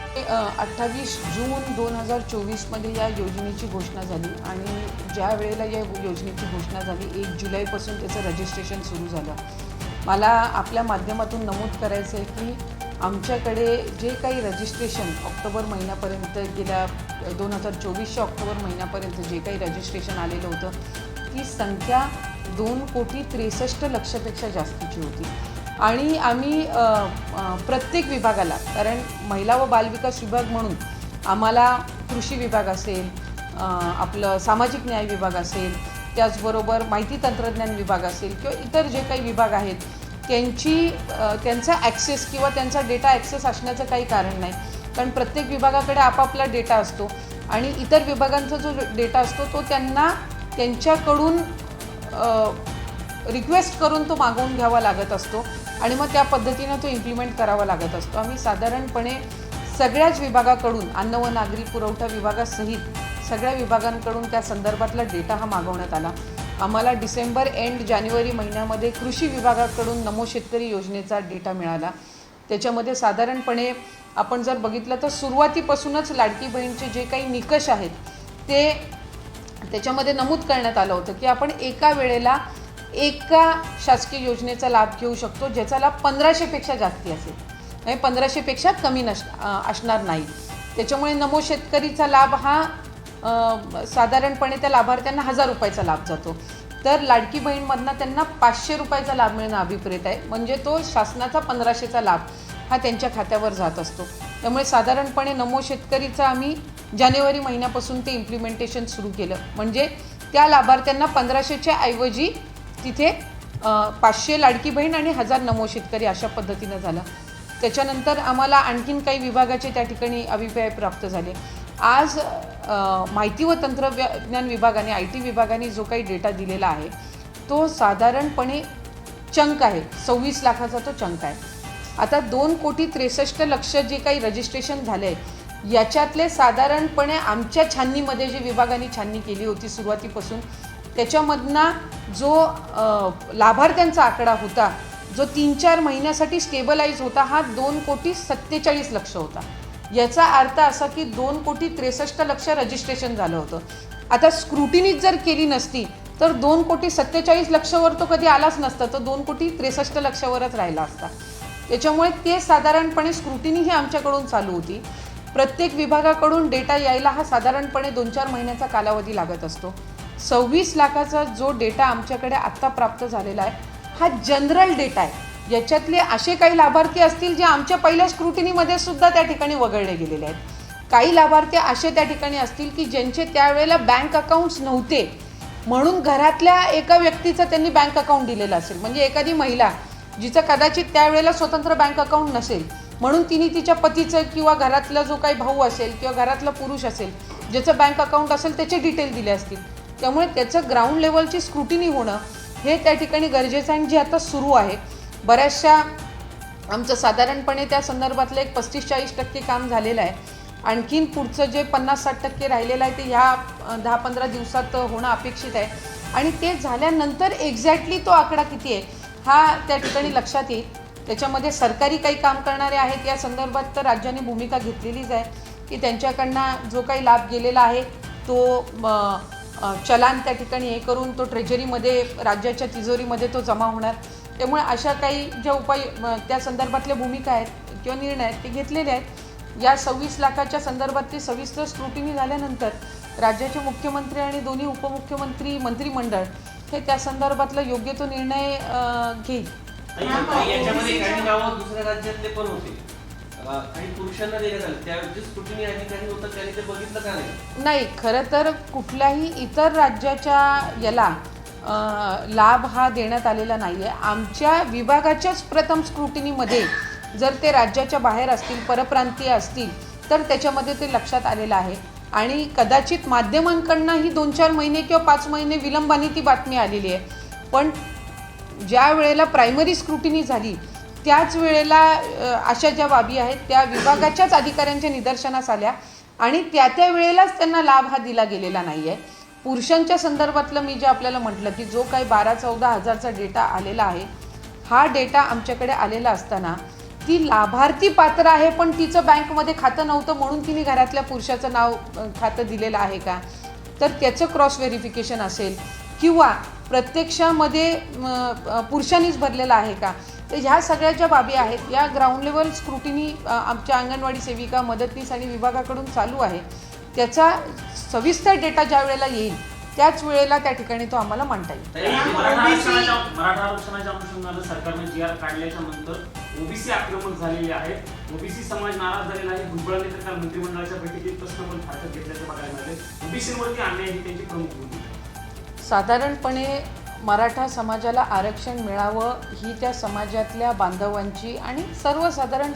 28 जून 2024मध्ये या योजनेची घोषणा झाली आणि ज्या वेळेला या योजनेची घोषणा झाली 1 जुलैपासून त्याचं रजिस्ट्रेशन सुरू झालं. मला आपल्या माध्यमातून नमूद करायचं आहे की आमच्याकडे जे काही रजिस्ट्रेशन ऑक्टोबर महिन्यापर्यंत गेल्या 2024च्या ऑक्टोबर महिन्यापर्यंत जे काही रजिस्ट्रेशन आलेलं होतं ती संख्या 2,63,00,00,000पेक्षा जास्तीची होती. आणि आम्ही प्रत्येक विभागाला, कारण महिला व बालविकास विभाग म्हणून आम्हाला कृषी विभाग असेल, आपलं सामाजिक न्याय विभाग असेल, त्याचबरोबर माहिती तंत्रज्ञान विभाग असेल किंवा इतर जे काही विभाग आहेत त्यांचा ॲक्सेस किंवा त्यांचा डेटा ॲक्सेस असण्याचं काही कारण नाही. कारण प्रत्येक विभागाकडे आपापला डेटा असतो आणि इतर विभागांचा जो डेटा असतो तो त्यांना त्यांच्याकडून रिक्वेस्ट करून तो मागवून घ्यावा लागत असतो आणि मग त्या पद्धतीनं तो इम्प्लिमेंट करावा लागत असतो. आम्ही साधारणपणे सगळ्याच विभागाकडून, अन्न व नागरी पुरवठा विभागासहित सगळ्या विभागांकडून त्या संदर्भातला डेटा हा मागवण्यात आला. आम्हाला डिसेंबर एंड जानेवारी महिन्यामध्ये कृषी विभागाकडून नमो शेतकरी योजनेचा डेटा मिळाला. त्याच्यामध्ये साधारणपणे आपण जर बघितलं तर सुरुवातीपासूनच लाडकी बहीणचे जे काही निकष आहेत ते त्याच्यामध्ये नमूद करण्यात आलं होतं की आपण एका वेळेला एका शासकीय योजनेचा लाभ घेऊ शकतो ज्याचा लाभ 1500पेक्षा जास्ती असेल, म्हणजे 1500पेक्षा कमी असणार नाही. त्याच्यामुळे नमो शेतकरीचा लाभ हा साधारणपणे त्या लाभार्थ्यांना 1000 रुपयाचा लाभ जातो. तर लाडकी बहीणमधनं त्यांना 500 रुपयाचा लाभ मिळणं अभिप्रेत आहे, म्हणजे तो शासनाचा 1500चा लाभ हा त्यांच्या खात्यावर जात असतो. त्यामुळे साधारणपणे नमो शेतकरीचा आम्ही जानेवारी महिन्यापासून ते इम्प्लिमेंटेशन सुरू केलं, म्हणजे त्या लाभार्थ्यांना 1500च्या ऐवजी तिथे 500 लाडकी बहीण आणि 1000 नमो शेतकरी अशा पद्धतीनं झालं. त्याच्यानंतर आम्हाला आणखीन काही विभागाचे त्या ठिकाणी अभिप्राय प्राप्त झाले. आज माहिती व तंत्रज्ञान विभागाने, IT विभागाने जो काही डेटा दिलेला आहे तो साधारणपणे चंक आहे, 26 लाखाचा तो चंक आहे. आता 2,63,00,000 जे काही रजिस्ट्रेशन झाले आहे याच्यातले साधारणपणे आमच्या छाननीमध्ये जे विभागाने छाननी केली होती सुरुवातीपासून त्याच्यामधना जो लाभार्थ्यांचा आकडा होता जो 3-4 महिन्यासाठी स्टेबलाइज होता हा 2,47,00,000 होता. याचा अर्थ असा की 2,63,00,000 रजिस्ट्रेशन झालं होतं. आता स्क्रुटिनीज जर केली नसती तर 2,47,00,000 तो कधी आलाच नसता, तर 2,63,00,000वरच राहिला असता. त्याच्यामुळे ते साधारणपणे स्क्रुटिनी ही आमच्याकडून चालू होती. प्रत्येक विभागाकडून डेटा यायला हा साधारणपणे 2-4 महिन्याचा कालावधी लागत असतो. 26 लाखाचा जो डेटा आमच्याकडे आत्ता प्राप्त झालेला आहे हा जनरल डेटा आहे. याच्यातले असे काही लाभार्थी असतील जे आमच्या पहिल्या स्क्रुटिनीमध्ये सुद्धा त्या ठिकाणी वगळले गेलेले आहेत. काही लाभार्थी असे त्या ठिकाणी असतील की ज्यांचे त्यावेळेला बँक अकाउंट्स नव्हते म्हणून घरातल्या एका व्यक्तीचं त्यांनी बँक अकाउंट दिलेलं असेल, म्हणजे एखादी महिला जिचं कदाचित त्यावेळेला स्वतंत्र बँक अकाउंट नसेल म्हणून तिने तिच्या पतीचं किंवा घरातला जो काही भाऊ असेल किंवा घरातला पुरुष असेल ज्याचं बँक अकाउंट असेल त्याचे डिटेल दिले असतील. त्यामुळे त्याचं ग्राउंड लेवलची स्क्रुटिनी होणं हे त्या ठिकाणी गरजेचं आहे, जे आता सुरू आहे. बऱ्याचशा आमचं साधारणपणे त्या संदर्भातलं एक 35-40% काम झालेलं आहे. आणखीन पुढचं जे 50-60% राहिलेलं आहे ते ह्या 10-15 दिवसात होणं अपेक्षित आहे आणि ते झाल्यानंतर एक्झॅक्टली तो आकडा किती आहे हा त्या ठिकाणी लक्षात येईल. त्याच्यामध्ये सरकारी काही काम करणारे आहेत या संदर्भात तर राज्याने भूमिका घेतलेलीच आहे की त्यांच्याकडनं जो काही लाभ गेलेला आहे तो चलान त्या ठिकाणी हे करून तो ट्रेजरीमध्ये, राज्याच्या तिजोरीमध्ये तो जमा होणार. त्यामुळे अशा काही ज्या त्या संदर्भातल्या भूमिका आहेत किंवा निर्णय आहेत ते घेतलेले आहेत. या 26 लाखाच्या संदर्भातली सविस्तर स्क्रुटिनी झाल्यानंतर राज्याचे मुख्यमंत्री आणि दोन्ही उपमुख्यमंत्री, मंत्रिमंडळ हे त्या संदर्भातला योग्य तो निर्णय घेईल. याच्यामध्ये काही नावं दुसऱ्या राज्यातले पण होते, काही पुरुषांना देण्यात आले, त्यावेळी स्क्रुटिनी अधिकारी होतं त्याने ते बघितलं का नाही? नाही, खरं तर कुठल्याही इतर राज्याच्या याला लाभ हा देण्यात आलेला नाही आहे. आमच्या विभागाच्याच प्रथम स्क्रुटिनीमध्ये जर ते राज्याच्या बाहेर असतील, परप्रांतीय असतील तर त्याच्यामध्ये ते लक्षात आलेलं आहे आणि कदाचित माध्यमांकडूनही 2-4 महिने किंवा 5 महिने विलंबाने ती बातमी आलेली आहे. पण ज्या वेळेला प्रायमरी स्क्रुटिनी झाली त्याच वेळेला अशा ज्या बाबी आहेत त्या विभागाच्याच अधिकाऱ्यांच्या निदर्शनास आल्या आणि त्या वेळेलाच त्यांना लाभ हा दिला गेलेला नाही आहे. पुरुषांच्या संदर्भातलं मी जे आपल्याला म्हटलं की जो काही 12-14 हजारचा डेटा आलेला आहे हा डेटा आमच्याकडे आलेला असताना ती लाभार्थी पात्र आहे पण तिचं बँकमध्ये खातं नव्हतं म्हणून तिने घरातल्या पुरुषाचं नाव खातं दिलेलं आहे का, तर त्याचं क्रॉस व्हेरिफिकेशन असेल, किंवा प्रत्यक्षामध्ये पुरुषांनीच भरलेलं आहे का. तर ह्या सगळ्या ज्या बाबी आहेत या ग्राउंड लेवल स्क्रुटिनी आमच्या अंगणवाडी सेविका, मदतनीस आणि विभागाकडून चालू आहे. त्याचा सविस्तर डेटा ज्या वेळेला येईल त्याच वेळेला त्या ठिकाणी तो आम्हाला मांडता येईल. मराठा आरक्षणाच्या अनुषंगाने सरकारने GR काढल्याच्या नंतर ओबीसी आक्रमक झालेले आहेत, ओबीसी समाज नाराज झालेला आहे. भुजबळांनी तर काल मंत्रिमंडळाच्या बैठकीत प्रश्नबल हरकत घेतल्याचं बघायला मिळाले. ओबीसीवरती अन्याय ही त्यांची प्रमुख भूमिका आहे. साधारणपणे मराठा समाजाला आरक्षण मिळावं ही त्या समाजातल्या बांधवांची आणि सर्वसाधारण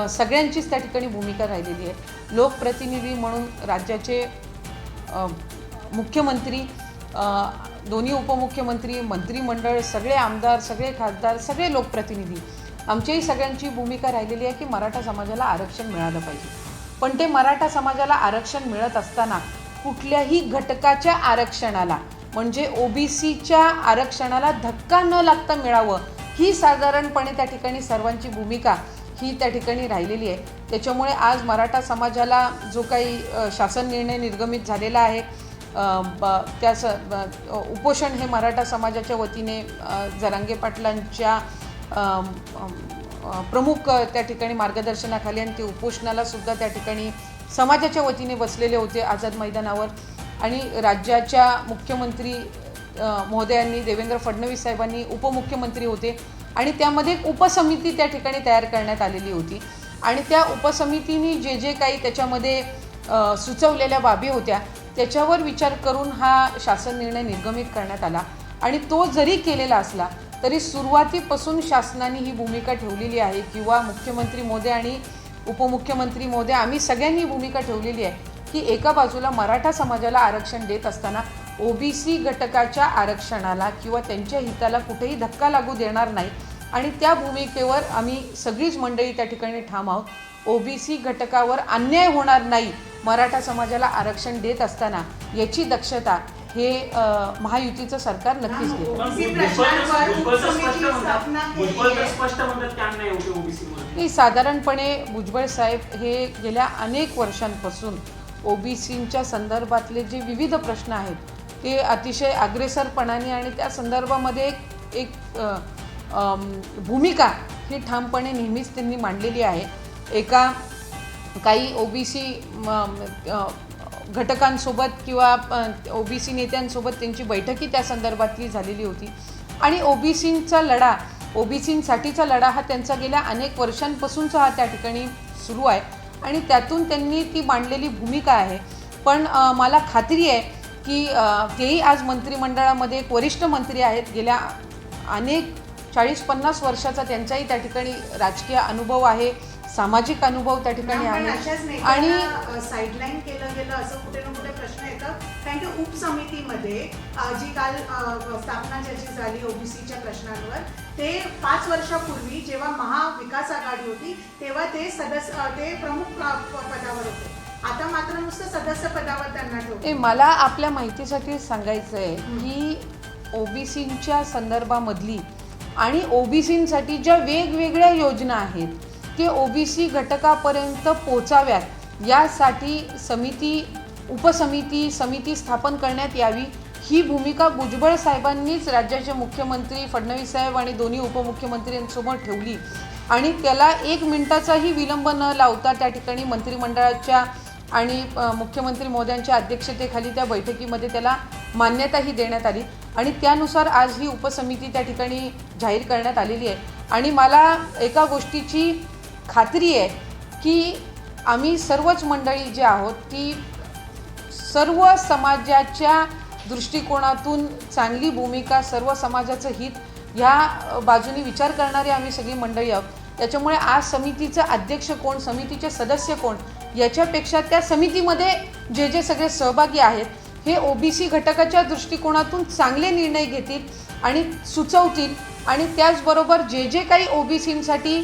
सगळ्यांचीच त्या ठिकाणी भूमिका राहिलेली आहे. लोकप्रतिनिधी म्हणून राज्याचे मुख्यमंत्री, दोन्ही उपमुख्यमंत्री, मंत्रिमंडळ, सगळे आमदार, सगळे खासदार, सगळे लोकप्रतिनिधी, आमच्याही सगळ्यांची भूमिका राहिलेली आहे की मराठा समाजाला आरक्षण मिळालं पाहिजे. पण ते मराठा समाजाला आरक्षण मिळत असताना कुठल्याही घटकाच्या आरक्षणाला म्हणजे ओबीसीच्या आरक्षणाला धक्का न लागता मिळावं ही साधारणपणे त्या ठिकाणी सर्वांची भूमिका ही त्या ठिकाणी राहिलेली आहे. त्याच्यामुळे आज मराठा समाजाला जो काही शासन निर्णय निर्गमित झालेला आहे उपोषण हे मराठा समाजाच्या वतीने जरांगे पाटलांच्या प्रमुख त्या ठिकाणी मार्गदर्शनाखाली आणि ते उपोषणाला सुद्धा त्या ठिकाणी समाजाच्या वतीने बसलेले होते आझाद मैदानावर. आणि राज्याच्या मुख्यमंत्री महोदयांनी, देवेंद्र फडणवीस साहेबांनी उपमुख्यमंत्री होते आणि त्यामध्ये एक उपसमिती त्या ठिकाणी तयार करण्यात आलेली होती आणि त्या उपसमितीने जे काही त्याच्यामध्ये सुचवलेल्या बाबी होत्या त्याच्यावर विचार करून हा शासन निर्णय निर्गमित करण्यात आला. आणि तो जरी केलेला असला तरी सुरुवातीपासून शासनाने ही भूमिका ठेवलेली आहे किंवा मुख्यमंत्री महोदय आणि उपमुख्यमंत्री महोदय आम्ही सगळ्यांनी भूमिका ठेवलेली आहे की एका बाजूला मराठा समाजाला आरक्षण देत असताना ओबीसी घटकाच्या आरक्षणाला किंवा त्यांच्या हिताला कुठेही धक्का लागू देणार नाही आणि त्या भूमिकेवर आम्ही सगळीच मंडळी त्या ठिकाणी ठाम आहोत. ओबीसी घटकावर अन्याय होणार नाही मराठा समाजाला आरक्षण देत असताना याची दक्षता हे महायुतीचं सरकार नक्कीच घेईल. साधारणपणे भुजबळ साहेब हे गेल्या अनेक वर्षांपासून ओबीसींच्या संदर्भातले जे विविध प्रश्न आहेत ते अतिशय अग्रेसरपणाने आणि त्या संदर्भामध्ये एक भूमिका ही ठामपणे नेहमीच त्यांनी मांडलेली आहे. काही ओबीसी घटकांसोबत किंवा ओबीसी नेत्यांसोबत त्यांची बैठकी त्या संदर्भातली झालेली होती आणि ओबीसींसाठीचा लढा हा त्यांचा गेल्या अनेक वर्षांपासूनचा हा त्या ठिकाणी सुरू आहे आणि त्यातून त्यांनी ती मांडलेली भूमिका आहे. पण मला खात्री आहे की तेही आज मंत्रिमंडळामध्ये एक वरिष्ठ मंत्री आहेत. गेल्या अनेक 40-50 वर्षाचा त्यांचाही त्या ठिकाणी राजकीय अनुभव आहे, सामाजिक अनुभव त्या ठिकाणी आहे. आणि साईडलाईन केलं गेलं असं कुठे ना कुठे प्रश्न येतं. कारण की उपसमितीमध्ये जी काल स्थापना ज्याची झाली ओबीसीच्या प्रश्नांवर ते 5 वर्षापूर्वी जेव्हा महाविकास आघाडी होती तेव्हा ते प्रमुख पदावर होते. आता मात्र नुसतं सदस्य पदावर त्यांना ठेवते. मला आपल्या माहितीसाठी सांगायचं आहे की ओबीसींच्या संदर्भामधली आणि ओबीसींसाठी ज्या वेगवेगळ्या योजना आहेत ते ओबीसी घटकापर्यंत पोचाव्यात यासाठी समिती स्थापन करण्यात यावी ही भूमिका भुजबळ साहेबांनीच राज्याचे मुख्यमंत्री फडणवीस साहेब आणि दोन्ही उपमुख्यमंत्र्यांसमोर ठेवली आणि त्याला 1 मिनिटाचाही विलंब न लावता त्या ठिकाणी मंत्रिमंडळाच्या आणि मुख्यमंत्री महोदयांच्या अध्यक्षतेखाली त्या बैठकीमध्ये त्याला मान्यताही देण्यात आली आणि त्यानुसार आज ही उपसमिती त्या ठिकाणी जाहीर करण्यात आलेली आहे. आणि मला एका गोष्टीची खात्री आहे की आम्ही सर्वच मंडळी जे आहोत ती सर्व समाजाच्या दृष्टिकोनातून चांगली भूमिका, सर्व समाजाचं हित ह्या बाजूने विचार करणारी आम्ही सगळी मंडळी आहोत. त्याच्यामुळे आज समितीचा अध्यक्ष कोण, समितीचे सदस्य कोण याच्यापेक्षा त्या समितीमध्ये जे सगळे सहभागी आहेत हे ओबीसी घटकाच्या दृष्टिकोनातून चांगले निर्णय घेतील आणि सुचवतील आणि त्याचबरोबर जे काही ओबीसींसाठी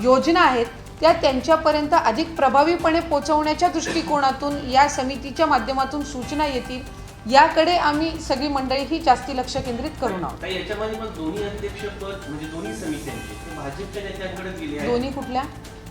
योजना आहेत त्या त्यांच्यापर्यंत अधिक प्रभावीपणे पोहोचवण्याच्या दृष्टिकोनातून या समितीच्या माध्यमातून सूचना येतील याकडे आम्ही सगळी मंडळी ही जास्ती लक्ष केंद्रित करून आहोत. ताई, याच्यामध्ये पण दोन्ही अध्यक्षपद म्हणजे दोन्ही समित्यांचे ते भाजपच्या नेत्यांकडे गेले आहेत. दोन्ही कुठल्या?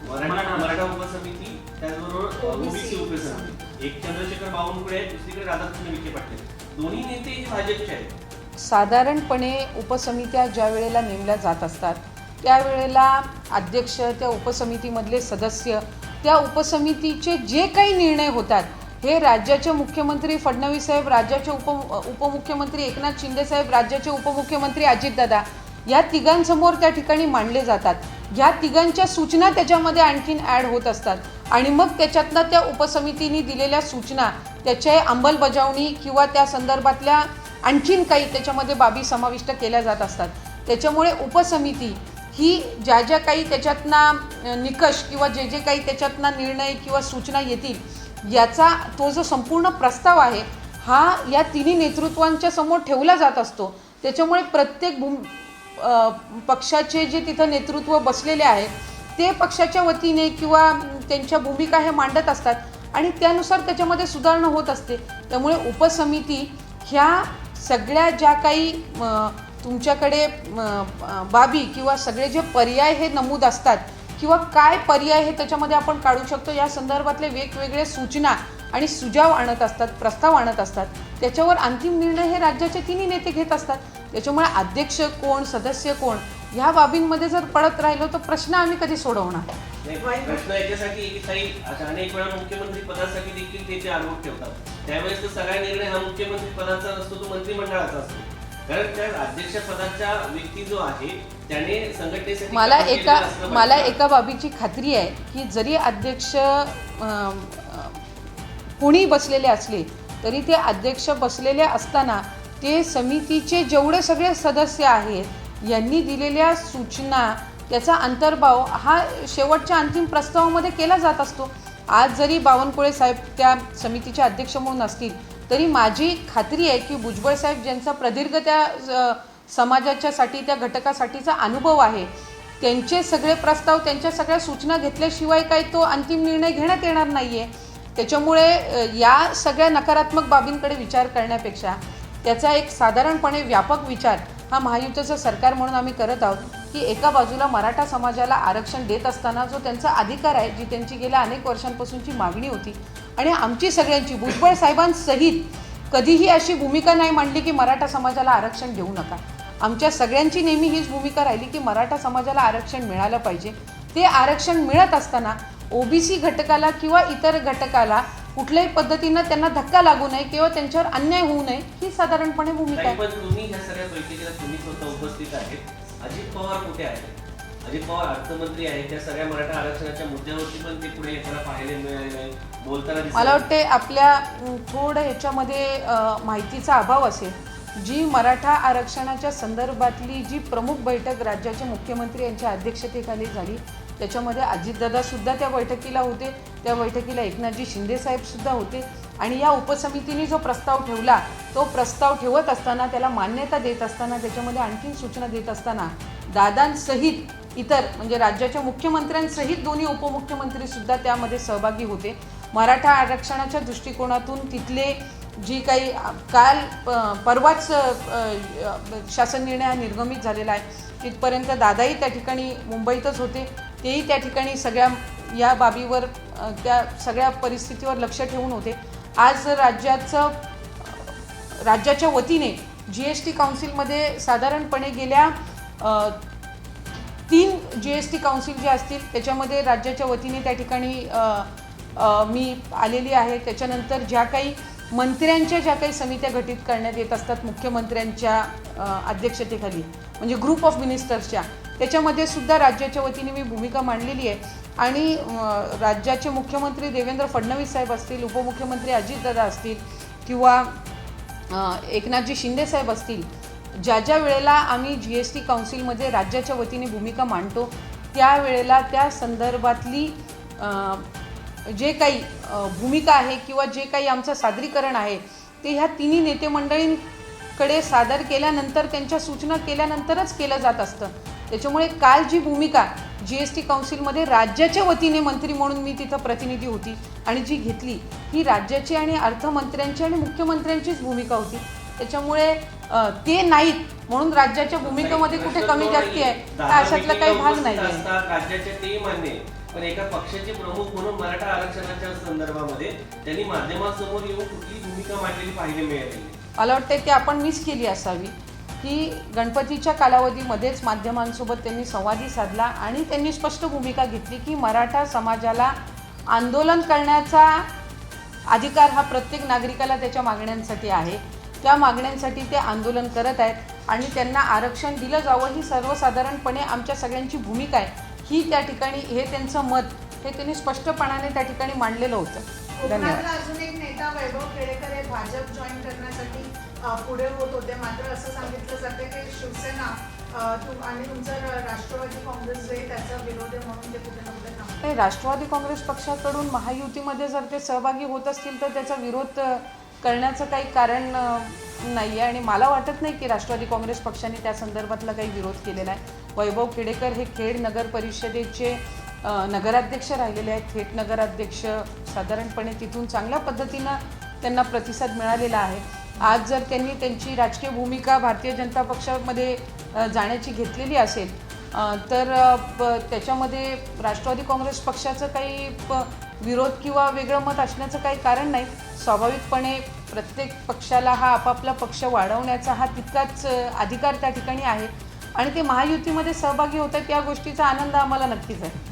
मराठा उपसमिती, त्याचबरोबर ओबीसी उपसमिती. एक चंद्रशेखर बावनकुळे आहेत, दुसरीकडे राधाकृष्ण विखे पाटील. दोन्ही नेते हे भाजपचे आहेत. साधारणपणे उपसमित्या ज्या वेळेला नेमल्या जात असतात त्यावेळेला अध्यक्ष, त्या उपसमितीमधले सदस्य, त्या उपसमितीचे जे काही निर्णय होतात हे राज्याचे मुख्यमंत्री फडणवीस साहेब, राज्याचे उपमुख्यमंत्री एकनाथ शिंदे साहेब, राज्याचे उपमुख्यमंत्री अजितदादा या तिघांसमोर त्या ठिकाणी मांडले जातात. ह्या तिघांच्या सूचना त्याच्यामध्ये आणखीन ॲड होत असतात आणि मग त्याच्यातनं त्या उपसमितीने दिलेल्या सूचना, त्याच्या अंमलबजावणी किंवा त्या संदर्भातल्या आणखीन काही त्याच्यामध्ये बाबी समाविष्ट केल्या जात असतात. त्याच्यामुळे उपसमिती ही ज्या ज्या काही त्याच्यातनं निकष किंवा जे जे काही त्याच्यातनं निर्णय किंवा सूचना येतील याचा तो जो संपूर्ण प्रस्ताव आहे हा या तिन्ही नेतृत्वांच्या समोर ठेवला जात असतो. त्याच्यामुळे प्रत्येक पक्षाचे जे तिथं नेतृत्व बसलेले आहेत ते पक्षाच्या वतीने किंवा त्यांच्या भूमिका हे मांडत असतात आणि त्यानुसार त्याच्यामध्ये सुधारणा होत असते. त्यामुळे उपसमिती ह्या सगळ्या ज्या काही तुमच्याकडे बाबी किंवा सगळे जे पर्याय हे नमूद असतात किंवा काय पर्याय हे त्याच्यामध्ये आपण काढू शकतो या संदर्भातले वेगवेगळे सूचना आणि सुझाव आणत असतात, प्रस्ताव आणत असतात. त्याच्यावर अंतिम निर्णय हे राज्याचे तिन्ही नेते घेत असतात. त्याच्यामुळे अध्यक्ष कोण, सदस्य कोण ह्या बाबींमध्ये जर पडत राहिलो तर प्रश्न आम्ही कधी सोडवणार? प्रश्न याच्यासाठी की काही अनेक वेळा मुख्यमंत्री पदासाठी देखील त्याचे आरोप ठेवतात. त्यावेळेस तर सगळा निर्णय हा मुख्यमंत्री पदाचा नसतो, तो मंत्रिमंडळाचा असतो. कारण त्या अध्यक्ष पदाचा व्यक्ती जो आहे त्याने संघटनेसाठी मला एका बाबीची खात्री आहे की जरी अध्यक्ष कोणी बसलेले असले तरी ते अध्यक्ष बसलेले असताना ते समितीचे जेवढे सगळे सदस्य आहेत यांनी दिलेल्या सूचना त्याचा अंतर्भाव हा शेवटच्या अंतिम प्रस्तावामध्ये केला जात असतो. आज जरी बावनकुळे साहेब त्या समितीचे अध्यक्ष म्हणून असतील तरी माझी खात्री आहे की भुजबळ साहेब ज्यांचा प्रदीर्घ त्या समाजाच्यासाठी, त्या घटकासाठीचा अनुभव आहे, त्यांचे सगळे प्रस्ताव, त्यांच्या सगळ्या सूचना घेतल्याशिवाय काही तो अंतिम निर्णय घेण्यात येणार नाही आहे. त्याच्यामुळे या सगळ्या नकारात्मक बाबींकडे विचार करण्यापेक्षा त्याचा एक साधारणपणे व्यापक विचार हा महायुतीचं सरकार म्हणून आम्ही करत आहोत की एका बाजूला मराठा समाजाला आरक्षण देत असताना जो त्यांचा अधिकार आहे, जी त्यांची गेल्या अनेक वर्षांपासूनची मागणी होती आणि आमची सगळ्यांची भुजबळ साहेबांसहित कधीही अशी भूमिका नाही मांडली की मराठा समाजाला आरक्षण देऊ नका. आमच्या सगळ्यांची नेहमी हीच भूमिका राहिली की मराठा समाजाला आरक्षण मिळालं पाहिजे. ते आरक्षण मिळत असताना ओबीसी घटकाला किंवा इतर घटकाला कुठल्याही पद्धतीनं त्यांना धक्का लागू नये किंवा त्यांच्यावर अन्याय होऊ नये ही साधारणपणे भूमिका आहे. पण तुम्ही ह्या सगळ्या बैठकीला तुम्ही स्वतः उपस्थित आहेत. अजित पवार कुठे आहेत? अजित पवार अर्थमंत्री आहेत. त्या सगळ्या मराठा आरक्षणाच्या मुद्द्यावरती पण ते पुढे येताना पाहायला मिळाले नाही, बोलताना मला वाटते आपल्या थोडं ह्याच्यामध्ये माहितीचा अभाव असेल. जी मराठा आरक्षणाच्या संदर्भातली जी प्रमुख बैठक राज्याचे मुख्यमंत्री यांच्या अध्यक्षतेखाली झाली त्याच्यामध्ये अजितदादासुद्धा त्या बैठकीला होते. त्या बैठकीला एकनाथजी शिंदे साहेबसुद्धा होते आणि या उपसमितीने जो प्रस्ताव ठेवला तो प्रस्ताव ठेवत असताना, त्याला मान्यता देत असताना, त्याच्यामध्ये आणखीन सूचना देत असताना दादांसहित इतर म्हणजे राज्याच्या मुख्यमंत्र्यांसहित दोन्ही उपमुख्यमंत्रीसुद्धा त्यामध्ये सहभागी होते. मराठा आरक्षणाच्या दृष्टिकोनातून तिथले जी काही काल परवाच शासन निर्णय हा निर्गमित झालेला आहे तिथपर्यंत दादाही त्या ठिकाणी मुंबईतच होते. तेही त्या ठिकाणी सगळ्या या बाबीवर, त्या सगळ्या परिस्थितीवर लक्ष ठेवून होते. आज राज्याच्या वतीने GST काउन्सिलमध्ये साधारणपणे गेल्या 3 GST काउन्सिल जे असतील त्याच्यामध्ये राज्याच्या वतीने त्या ठिकाणी मी आलेली आहे. त्याच्यानंतर ज्या काही मंत्र्यांच्या ज्या काही समित्या गठीत करण्यात येत असतात मुख्यमंत्र्यांच्या अध्यक्षतेखाली म्हणजे ग्रुप ऑफ मिनिस्टर्सच्या, त्याच्यामध्ये सुद्धा राज्याच्या वतीने मी भूमिका मांडलेली आहे. आणि राज्याचे मुख्यमंत्री देवेंद्र फडणवीस साहेब असतील, उपमुख्यमंत्री अजितदादा असतील किंवा एकनाथजी शिंदे साहेब असतील, ज्या ज्या वेळेला आम्ही GST काउन्सिलमध्ये राज्याच्या वतीने भूमिका मांडतो त्यावेळेला त्या संदर्भातली जे काही भूमिका आहे किंवा जे काही आमचं सादरीकरण आहे ते ह्या तिन्ही नेते मंडळींकडे सादर केल्यानंतर, त्यांच्या सूचना केल्यानंतरच केलं जात असतं. त्याच्यामुळे काल जी भूमिका GST काउन्सिलमध्ये राज्याच्या वतीने मंत्री म्हणून मी तिथं प्रतिनिधी होती आणि जी घेतली ही राज्याची आणि अर्थमंत्र्यांची आणि मुख्यमंत्र्यांचीच भूमिका होती. त्याच्यामुळे ते नाहीत म्हणून राज्याच्या भूमिकेमध्ये कुठे कमी जास्ती आहे तर अशातला काही भाग नाही आहे. राज्याचे ते मान्य आहे, पण एका पक्षाचे प्रमुख म्हणून मराठा आरक्षणाच्या संदर्भामध्ये त्यांनी माध्यमांसमोर येऊन कुठली भूमिका मांडलेली पाहायला मिळाली. मला वाटतं की आपण मिस केली असावी की गणपतीच्या कालावधीमध्येच माध्यमांसोबत त्यांनी संवादही साधला आणि त्यांनी स्पष्ट भूमिका घेतली की मराठा समाजाला आंदोलन करण्याचा अधिकार हा प्रत्येक नागरिकाला त्याच्या मागण्यांसाठी आहे. त्या मागण्यांसाठी ते आंदोलन करत आहेत आणि त्यांना आरक्षण दिलं जावं ही सर्वसाधारणपणे आमच्या सगळ्यांची भूमिका आहे. ही त्या ठिकाणी हे त्यांचं मत हे त्यांनी स्पष्टपणाने त्या ठिकाणी मांडलेलं होतं. धन्यवाद. कोकणातला अजून एक नेता वैभव खेडेकर हे भाजप जॉईन करण्यासाठी पुढे होत होते, मात्र असं सांगितलं जाते की शिवसेना आणि तुमचं राष्ट्रवादी काँग्रेस जे त्याचा विरोध आहे म्हणून ते कुठे ना कुठे थांबतात. नाही, राष्ट्रवादी काँग्रेस पक्षाकडून महायुतीमध्ये जर ते सहभागी होत असतील तर त्याचा विरोध करण्याचं काही कारण नाही आहे आणि मला वाटत नाही की राष्ट्रवादी काँग्रेस पक्षाने त्या संदर्भातला काही विरोध केलेला आहे. वैभव खेडेकर हे खेड नगर परिषदेचे नगराध्यक्ष राहिलेले आहेत, थेट नगराध्यक्ष. साधारणपणे तिथून चांगल्या पद्धतीनं त्यांना प्रतिसाद मिळालेला आहे. आज जर त्यांनी त्यांची राजकीय भूमिका भारतीय जनता पक्षामध्ये जाण्याची घेतलेली असेल तर त्याच्यामध्ये राष्ट्रवादी काँग्रेस पक्षाचं काही विरोध किंवा वेगळं मत असण्याचं काही कारण नाही. स्वाभाविकपणे प्रत्येक पक्षाला हा आपापला पक्ष वाढवण्याचा हा तितकाच अधिकार त्या ठिकाणी आहे आणि ते महायुतीमध्ये सहभागी होत आहेत या गोष्टीचा आनंद आम्हाला नक्कीच आहे.